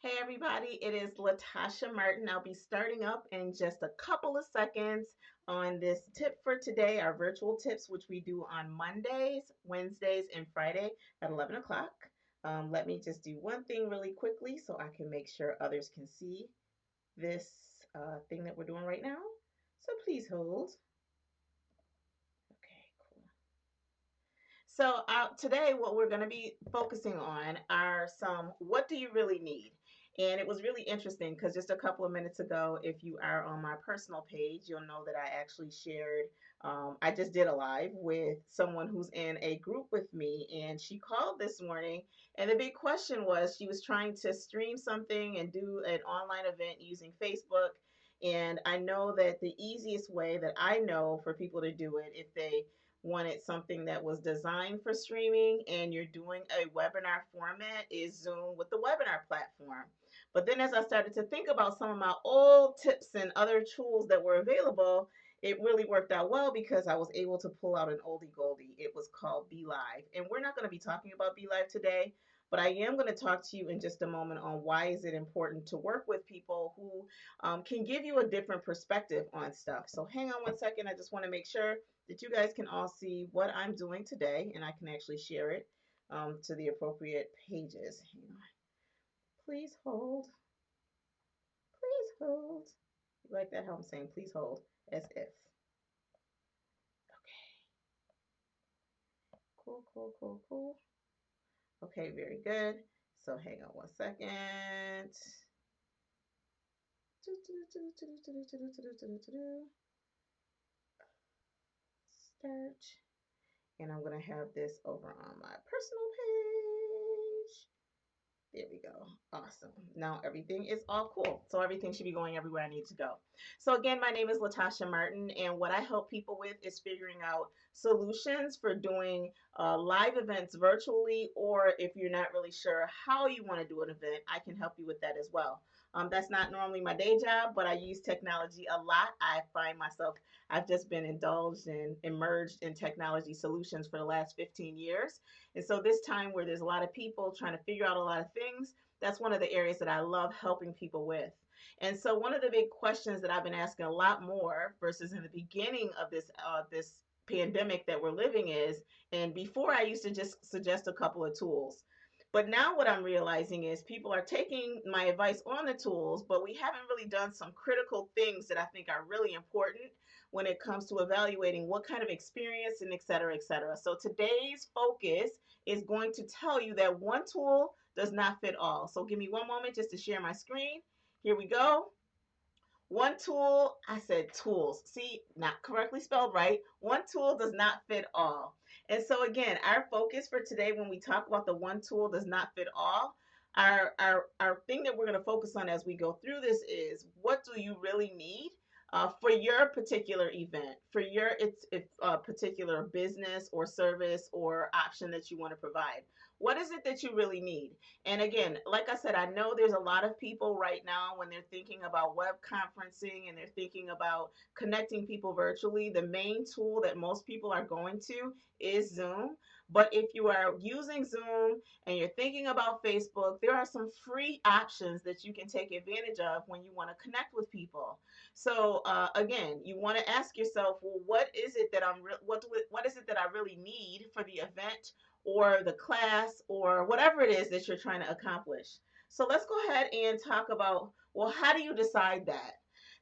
Hey everybody, it is Latasha Martin. I'll be starting up in just a couple of seconds on this tip for today, our virtual tips, which we do on Mondays, Wednesdays, and Friday at 11 o'clock. Let me just do one thing really quickly so I can make sure others can see this thing that we're doing right now. So please hold. Okay, cool. So today, what we're going to be focusing on are some what do you really need? And it was really interesting because just a couple of minutes ago, if you are on my personal page, you'll know that I actually shared, I just did a live with someone who's in a group with me, and she called this morning. And the big question was she was trying to stream something and do an online event using Facebook. And I know that the easiest way that I know for people to do it, if they wanted something that was designed for streaming and you're doing a webinar format, is Zoom with the webinar platform. But then as I started to think about some of my old tips and other tools that were available, it really worked out well because I was able to pull out an oldie goldie. It was called Be Live. And we're not going to be talking about Be Live today, but I am going to talk to you in just a moment on why is it important to work with people who can give you a different perspective on stuff. So hang on one second. I just want to make sure that you guys can all see what I'm doing today, and I can actually share it to the appropriate pages. Hang on. Please hold. Please hold. You like that how I'm saying please hold as if. Okay. Cool, cool, cool, cool. Okay, very good. So hang on one second. Start. And I'm going to have this over on my personal page. There we go. Awesome. Now everything is all cool. So everything should be going everywhere I need to go. So again, my name is Latasha Martin, and what I help people with is figuring out solutions for doing live events virtually, or if you're not really sure how you want to do an event, I can help you with that as well. That's not normally my day job, but I use technology a lot. I find myself, I've just been indulged and immersed in technology solutions for the last 15 years. And so this time where there's a lot of people trying to figure out a lot of things, that's one of the areas that I love helping people with. And so one of the big questions that I've been asking a lot more versus in the beginning of this pandemic that we're living is, and before I used to just suggest a couple of tools. But now what I'm realizing is people are taking my advice on the tools, but we haven't really done some critical things that I think are really important when it comes to evaluating what kind of experience and et cetera, et cetera. So today's focus is going to tell you that one tool does not fit all. So give me one moment just to share my screen. Here we go. One tool, I said tools. See, not correctly spelled right. One tool does not fit all. And so again, our focus for today when we talk about the one tool does not fit all, our thing that we're going to focus on as we go through this is what do you really need for your particular event, for your it's particular business or service or option that you want to provide. What is it that you really need? And again, like I said, I know there's a lot of people right now when they're thinking about web conferencing and they're thinking about connecting people virtually, the main tool that most people are going to is Zoom. But if you are using Zoom and you're thinking about Facebook, there are some free options that you can take advantage of when you want to connect with people. So again, you want to ask yourself, well, what is it that what is it that I really need for the event or the class or whatever it is that you're trying to accomplish. So let's go ahead and talk about, well, how do you decide that?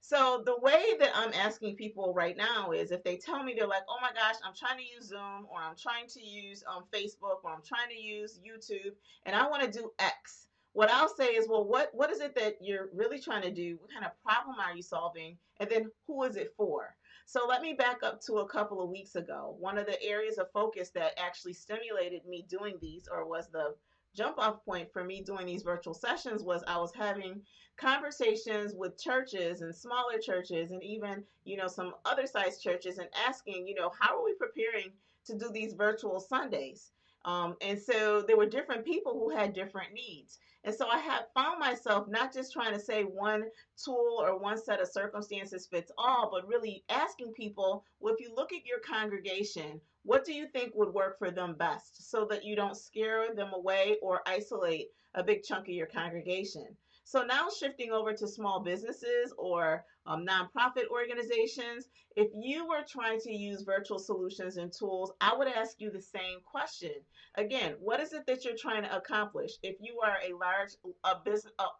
So the way that I'm asking people right now is if they tell me they're like, oh my gosh, I'm trying to use Zoom or I'm trying to use Facebook or I'm trying to use YouTube and I want to do X. What I'll say is, well, what is it that you're really trying to do? What kind of problem are you solving? And then who is it for? So let me back up to a couple of weeks ago. One of the areas of focus that actually stimulated me doing these, or was the jump off point for me doing these virtual sessions, was I was having conversations with churches and smaller churches and even, some other size churches and asking, how are we preparing to do these virtual Sundays? And so there were different people who had different needs. And so I have found myself not just trying to say one tool or one set of circumstances fits all, but really asking people, well, if you look at your congregation, what do you think would work for them best so that you don't scare them away or isolate a big chunk of your congregation. So now shifting over to small businesses or nonprofit organizations, if you were trying to use virtual solutions and tools, I would ask you the same question. Again, what is it that you're trying to accomplish? If you are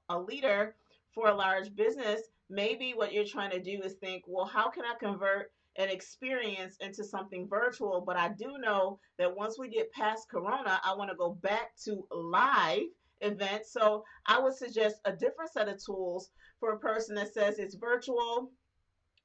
a leader for a large business, maybe what you're trying to do is think, well, how can I convert an experience into something virtual? But I do know that once we get past Corona, I want to go back to live events. So I would suggest a different set of tools for a person that says it's virtual.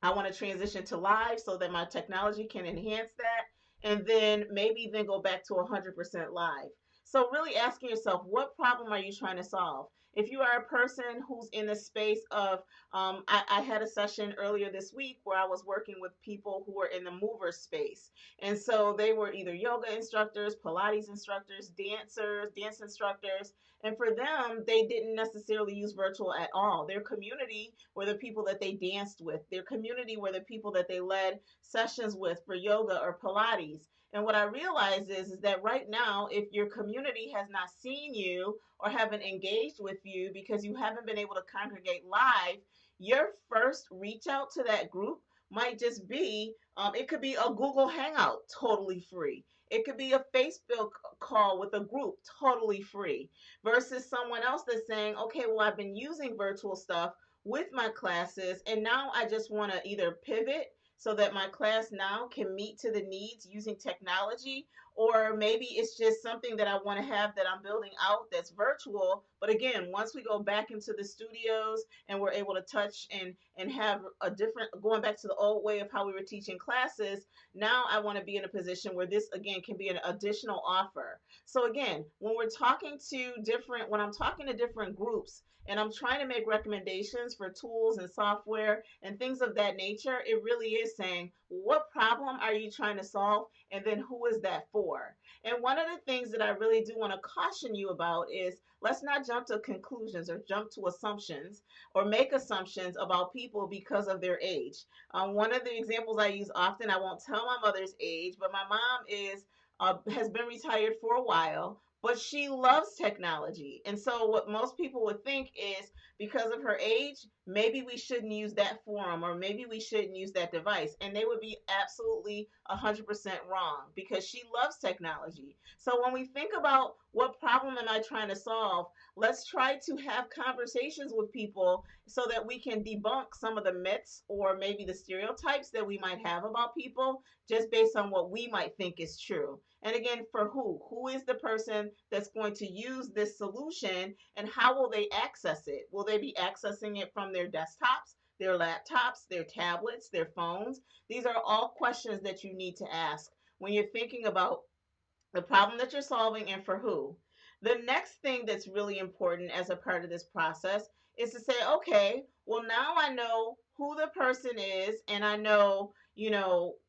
I want to transition to live so that my technology can enhance that, and then maybe then go back to 100% live. So really asking yourself, what problem are you trying to solve? If you are a person who's in the space of, I had a session earlier this week where I was working with people who were in the mover space. And so they were either yoga instructors, Pilates instructors, dancers, dance instructors. And for them, they didn't necessarily use virtual at all. Their community were the people that they danced with. Their community were the people that they led sessions with for yoga or Pilates. And what I realize is that right now, if your community has not seen you or haven't engaged with you because you haven't been able to congregate live, your first reach out to that group might just be, it could be a Google Hangout, totally free. It could be a Facebook call with a group, totally free, versus someone else that's saying, okay, well, I've been using virtual stuff with my classes, and now I just want to either pivot so that my class now can meet to the needs using technology, or maybe it's just something that I want to have that I'm building out that's virtual. But again, once we go back into the studios and we're able to touch and have a different, going back to the old way of how we were teaching classes, now I want to be in a position where this again can be an additional offer. So again, when I'm talking to different groups and I'm trying to make recommendations for tools and software and things of that nature, it really is saying, what problem are you trying to solve? And then who is that for? And one of the things that I really do want to caution you about is, let's not jump to conclusions or jump to assumptions or make assumptions about people because of their age. One of the examples I use often, I won't tell my mother's age, but my mom has been retired for a while, but she loves technology. And so what most people would think is, because of her age, maybe we shouldn't use that forum or maybe we shouldn't use that device. And they would be absolutely 100% wrong, because she loves technology. So when we think about what problem am I trying to solve, let's try to have conversations with people so that we can debunk some of the myths or maybe the stereotypes that we might have about people just based on what we might think is true. And again, for who? Who is the person that's going to use this solution, and how will they access it? Will they be accessing it from their desktops, their laptops, their tablets, their phones? These are all questions that you need to ask when you're thinking about the problem that you're solving and for who. The next thing that's really important as a part of this process is to say, okay, well, now I know who the person is, and I know,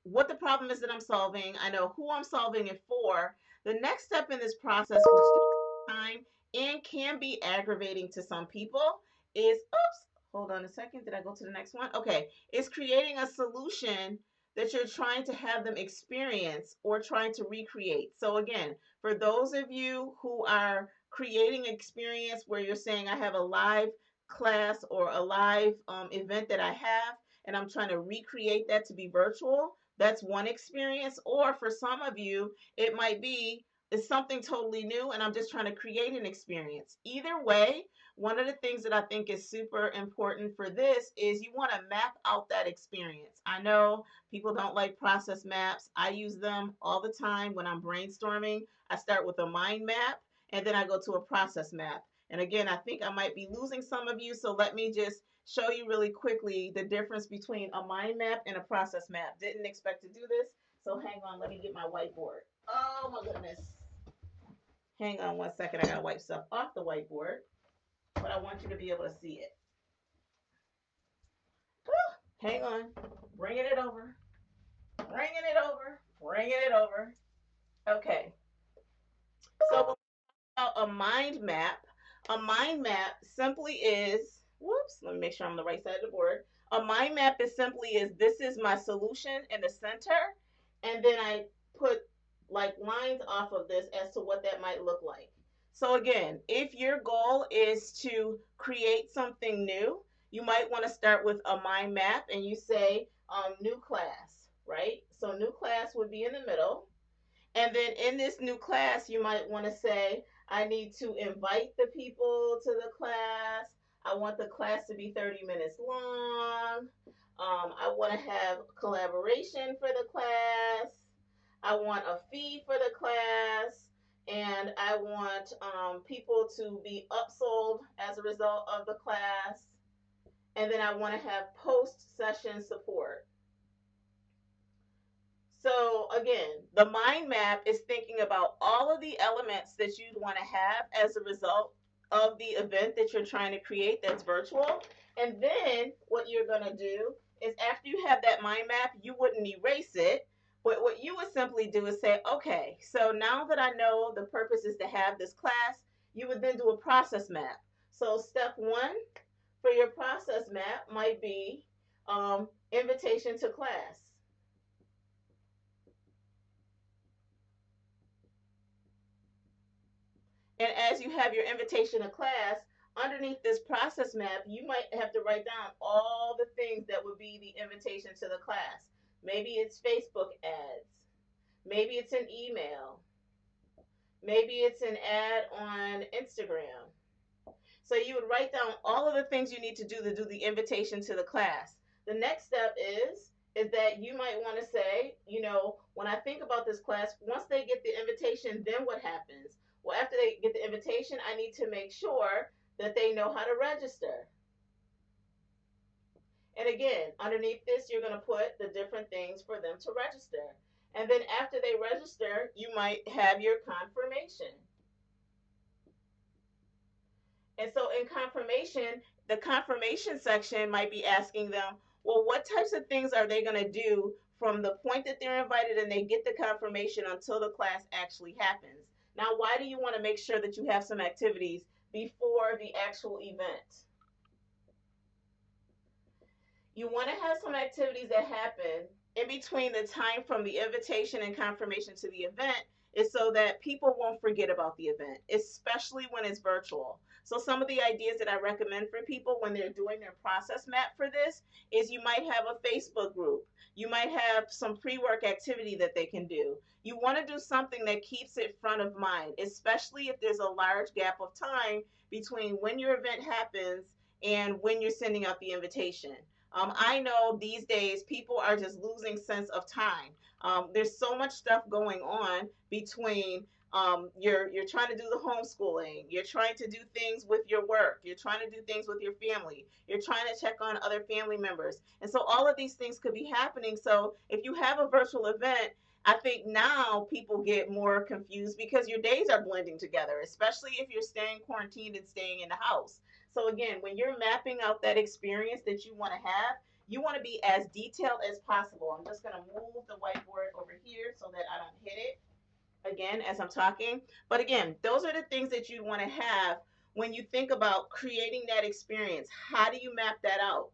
what the problem is that I'm solving. I know who I'm solving it for. The next step in this process, which takes time and can be aggravating to some people, is, oops, hold on a second. Did I go to the next one? Okay, is creating a solution that you're trying to have them experience or trying to recreate. So again, for those of you who are creating an experience where you're saying, I have a live class or a live event that I have, and I'm trying to recreate that to be virtual, that's one experience. Or for some of you, it might be, it's something totally new and I'm just trying to create an experience. Either way, one of the things that I think is super important for this is you want to map out that experience. I know people don't like process maps. I use them all the time when I'm brainstorming. I start with a mind map and then I go to a process map. And again, I think I might be losing some of you, so let me just show you really quickly the difference between a mind map and a process map. Didn't expect to do this, so hang on, let me get my whiteboard. Oh my goodness. Hang on one second, I gotta wipe stuff off the whiteboard, but I want you to be able to see it. Hang on, bringing it over, bringing it over, bringing it over. Okay, so a mind map simply is, whoops, let me make sure I'm on the right side of the board. A mind map is simply is, this is my solution in the center, and then I put like lines off of this as to what that might look like. So again, if your goal is to create something new, you might want to start with a mind map and you say new class, right? So new class would be in the middle. And then in this new class, you might want to say, I need to invite the people to the class. I want the class to be 30 minutes long. I want to have collaboration for the class. I want a fee for the class. And I want people to be upsold as a result of the class. And then I want to have post session support. So again, the mind map is thinking about all of the elements that you'd want to have as a result of the event that you're trying to create that's virtual. And then what you're going to do is after you have that mind map, you wouldn't erase it. But what you would simply do is say, okay, so now that I know the purpose is to have this class, you would then do a process map. So step one for your process map might be invitation to class. And as you have your invitation to class, underneath this process map, you might have to write down all the things that would be the invitation to the class. Maybe it's Facebook ads. Maybe it's an email. Maybe it's an ad on Instagram. So you would write down all of the things you need to do the invitation to the class. The next step is that you might want to say, when I think about this class, once they get the invitation, then what happens? Well, after they get the invitation, I need to make sure that they know how to register. And again, underneath this, you're going to put the different things for them to register. And then after they register, you might have your confirmation. And so in confirmation, the confirmation section might be asking them, well, what types of things are they going to do from the point that they're invited and they get the confirmation until the class actually happens? Now, why do you want to make sure that you have some activities before the actual event? You want to have some activities that happen in between the time from the invitation and confirmation to the event is so that people won't forget about the event, especially when it's virtual. So some of the ideas that I recommend for people when they're doing their process map for this is you might have a Facebook group. You might have some pre-work activity that they can do. You want to do something that keeps it front of mind, especially if there's a large gap of time between when your event happens and when you're sending out the invitation. I know these days people are just losing sense of time. There's so much stuff going on between you're trying to do the homeschooling, you're trying to do things with your work, you're trying to do things with your family, you're trying to check on other family members, and so all of these things could be happening. So if you have a virtual event, I think now people get more confused because your days are blending together, especially if you're staying quarantined and staying in the house. So again, when you're mapping out that experience that you want to have, you want to be as detailed as possible. I'm just going to move the whiteboard over here so that I don't hit it again as I'm talking. But again, those are the things that you want to have when you think about creating that experience. How do you map that out?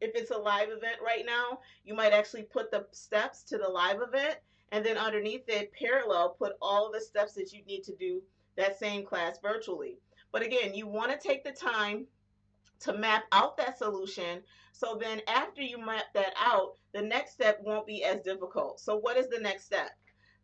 If it's a live event right now, you might actually put the steps to the live event and then underneath it, parallel, put all of the steps that you need to do that same class virtually. But again, you want to take the time to map out that solution. So then after you map that out, the next step won't be as difficult. So what is the next step?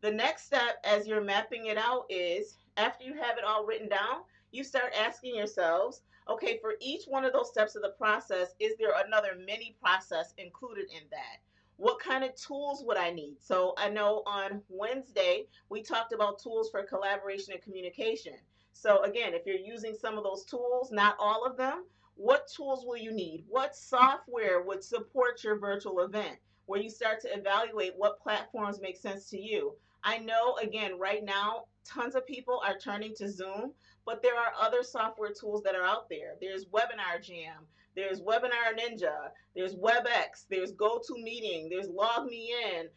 The next step as you're mapping it out is after you have it all written down, you start asking yourselves, okay, for each one of those steps of the process, is there another mini process included in that? What kind of tools would I need? So I know on Wednesday, we talked about tools for collaboration and communication. So again, if you're using some of those tools, not all of them, what tools will you need? What software would support your virtual event? Where you start to evaluate what platforms make sense to you. I know, again, right now, tons of people are turning to Zoom, but there are other software tools that are out there. There's Webinar Jam, there's Webinar Ninja, there's WebEx, there's GoToMeeting, there's LogMeIn.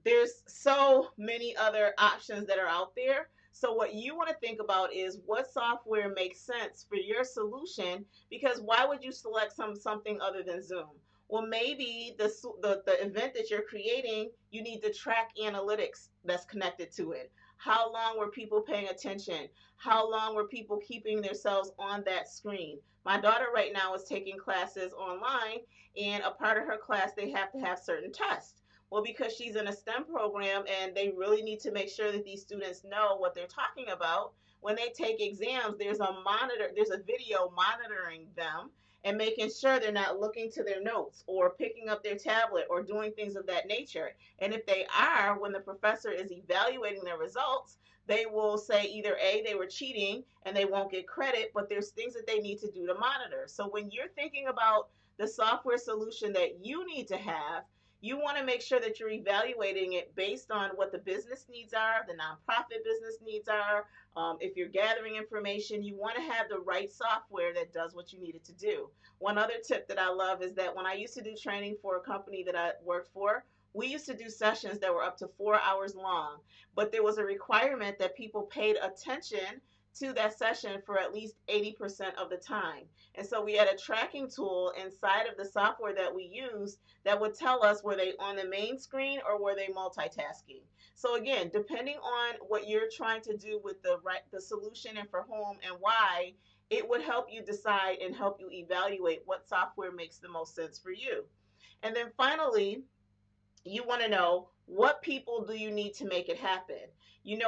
There's so many other options that are out there. So what you want to think about is what software makes sense for your solution, because why would you select something other than Zoom? Well, maybe the event that you're creating, you need to track analytics that's connected to it. How long were people paying attention? How long were people keeping themselves on that screen? My daughter right now is taking classes online, and a part of her class, they have to have certain tests. Well, because she's in a STEM program and they really need to make sure that these students know what they're talking about, when they take exams, there's a video monitoring them and making sure they're not looking to their notes or picking up their tablet or doing things of that nature. And if they are, when the professor is evaluating their results, they will say either A, they were cheating and they won't get credit, but there's things that they need to do to monitor. So when you're thinking about the software solution that you need to have, you want to make sure that you're evaluating it based on what the business needs are, the nonprofit business needs are. If you're gathering information, you want to have the right software that does what you need it to do. One other tip that I love is that when I used to do training for a company that I worked for, we used to do sessions that were up to 4 hours long, but there was a requirement that people paid attention to that session for at least 80% of the time. And so we had a tracking tool inside of the software that we used that would tell us were they on the main screen or were they multitasking. So again, depending on what you're trying to do with the solution and for whom and why, it would help you decide and help you evaluate what software makes the most sense for you. And then finally, you want to know what people do you need to make it happen.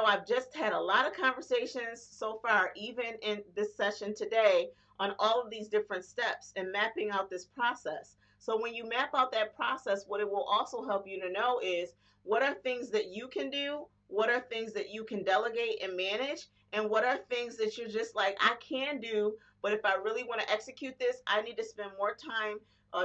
I've just had a lot of conversations so far, even in this session today, on all of these different steps and mapping out this process. So when you map out that process, what it will also help you to know is what are things that you can do, what are things that you can delegate and manage, and what are things that you're just like, I can do, but if I really want to execute this, I need to spend more time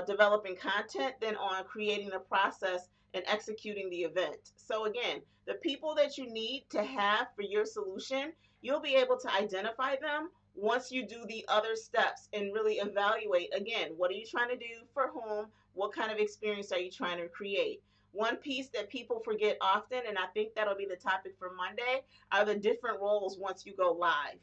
developing content than on creating the process and executing the event. So again, the people that you need to have for your solution, you'll be able to identify them once you do the other steps and really evaluate, again, what are you trying to do for whom? What kind of experience are you trying to create? One piece that people forget often, and I think that'll be the topic for Monday, are the different roles once you go live.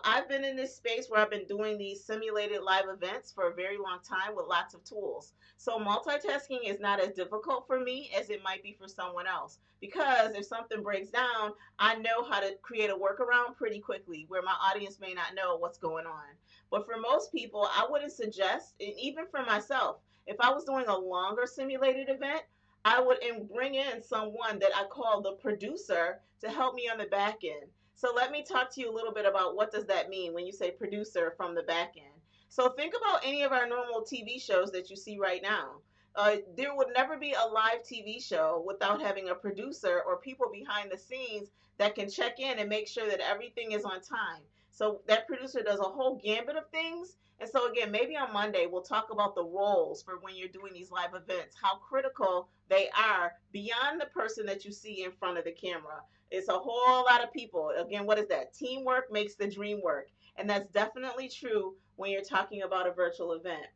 I've been in this space where I've been doing these simulated live events for a very long time with lots of tools. So multitasking is not as difficult for me as it might be for someone else. Because if something breaks down, I know how to create a workaround pretty quickly where my audience may not know what's going on. But for most people, I wouldn't suggest, and even for myself, if I was doing a longer simulated event, I would bring in someone that I call the producer to help me on the back end. So let me talk to you a little bit about what does that mean when you say producer from the back end. So think about any of our normal TV shows that you see right now. There would never be a live TV show without having a producer or people behind the scenes that can check in and make sure that everything is on time. So that producer does a whole gambit of things. And so again, maybe on Monday we'll talk about the roles for when you're doing these live events, how critical they are beyond the person that you see in front of the camera. It's a whole lot of people. Again, what is that? Teamwork makes the dream work. And that's definitely true when you're talking about a virtual event.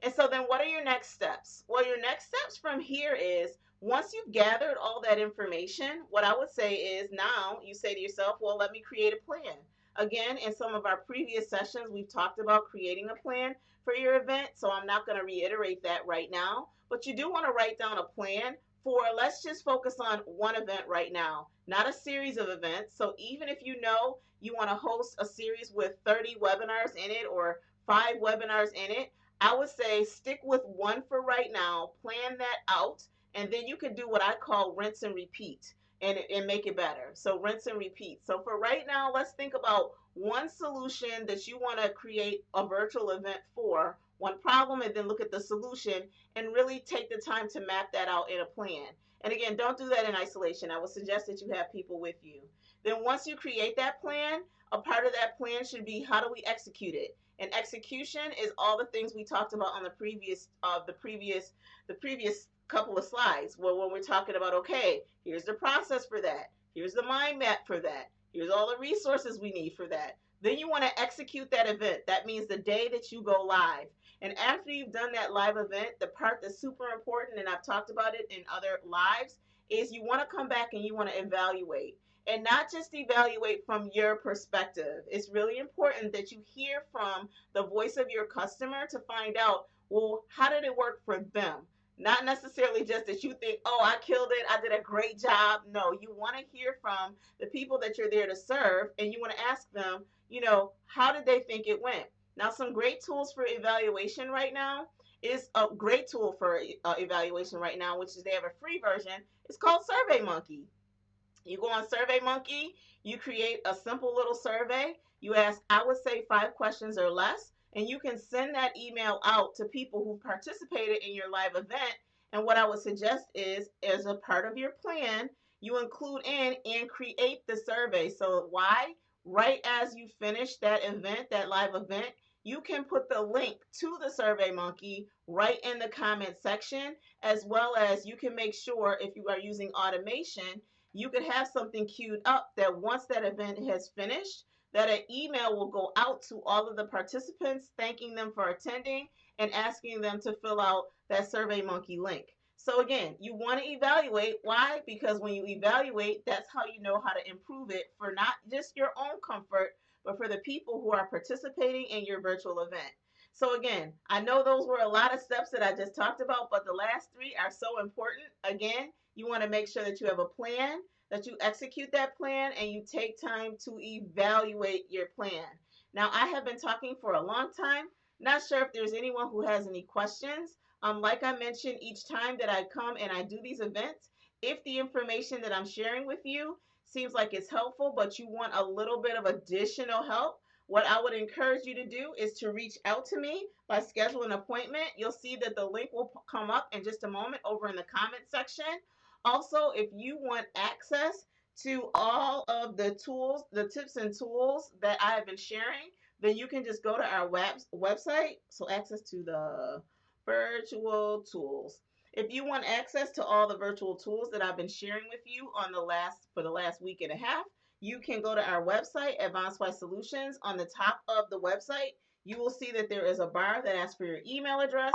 And so then what are your next steps? Well, your next steps from here is once you've gathered all that information, what I would say is now you say to yourself, well, let me create a plan. Again, in some of our previous sessions, we've talked about creating a plan for your event. So I'm not going to reiterate that right now, but you do want to write down a plan for, let's just focus on one event right now, not a series of events. So even if you know you want to host a series with 30 webinars in it or 5 webinars in it, I would say stick with one for right now, plan that out, and then you can do what I call rinse and repeat and make it better. So rinse and repeat. So for right now, let's think about one solution that you want to create a virtual event for, one problem, and then look at the solution and really take the time to map that out in a plan. And again, don't do that in isolation. I would suggest that you have people with you. Then once you create that plan, a part of that plan should be how do we execute it? And execution is all the things we talked about on the previous couple of slides. Well, when we're talking about, okay, here's the process for that. Here's the mind map for that. Here's all the resources we need for that. Then you want to execute that event. That means the day that you go live. And after you've done that live event, the part that's super important, and I've talked about it in other lives, is you want to come back and you want to evaluate. And not just evaluate from your perspective. It's really important that you hear from the voice of your customer to find out, well, how did it work for them? Not necessarily just that you think, oh, I killed it, I did a great job. No, you want to hear from the people that you're there to serve, and you want to ask them, how did they think it went? Now, some great tools for evaluation right now is a great tool for evaluation right now, which is they have a free version. It's called SurveyMonkey. You go on SurveyMonkey, you create a simple little survey. You ask, I would say 5 questions or less, and you can send that email out to people who participated in your live event. And what I would suggest is, as a part of your plan, you include in and create the survey. So, why? Right as you finish that event, that live event, you can put the link to the SurveyMonkey right in the comment section, as well as you can make sure, if you are using automation, you could have something queued up that once that event has finished, that an email will go out to all of the participants thanking them for attending and asking them to fill out that SurveyMonkey link. So again, you want to evaluate. Why? Because when you evaluate, that's how you know how to improve it for not just your own comfort, but for the people who are participating in your virtual event. So again, I know those were a lot of steps that I just talked about, but the last three are so important. Again, you want to make sure that you have a plan, that you execute that plan, and you take time to evaluate your plan. Now, I have been talking for a long time. Not sure if there's anyone who has any questions. Like I mentioned, each time that I come and I do these events, if the information that I'm sharing with you seems like it's helpful, but you want a little bit of additional help, what I would encourage you to do is to reach out to me by scheduling an appointment. You'll see that the link will come up in just a moment over in the comment section. Also, if you want access to all of the tools, the tips and tools that I have been sharing, then you can just go to our website. So, access to the virtual tools. If you want access to all the virtual tools that I've been sharing with you for the last week and a half, you can go to our website, Advanced Wise Solutions. On the top of the website, you will see that there is a bar that asks for your email address,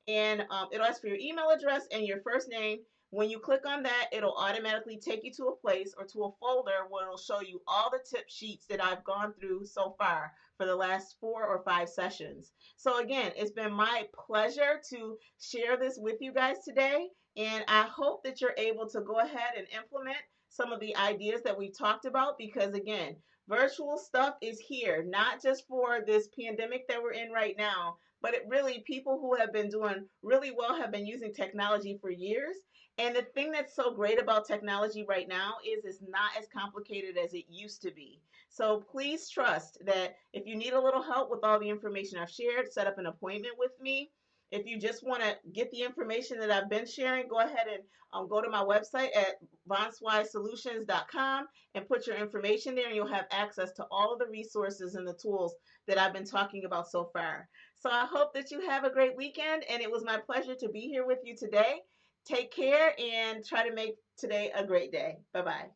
and it'll ask for your email address and your first name. When you click on that, it'll automatically take you to a place or to a folder where it'll show you all the tip sheets that I've gone through so far for the last 4 or 5 sessions. So again, it's been my pleasure to share this with you guys today, and I hope that you're able to go ahead and implement some of the ideas that we talked about, because again, virtual stuff is here, not just for this pandemic that we're in right now, but it really, people who have been doing really well have been using technology for years. And the thing that's so great about technology right now is it's not as complicated as it used to be. So please trust that if you need a little help with all the information I've shared, set up an appointment with me. If you just want to get the information that I've been sharing, go ahead and go to my website at advancedwisesolutions.com and put your information there, and you'll have access to all of the resources and the tools that I've been talking about so far. So I hope that you have a great weekend, and it was my pleasure to be here with you today. Take care and try to make today a great day. Bye bye.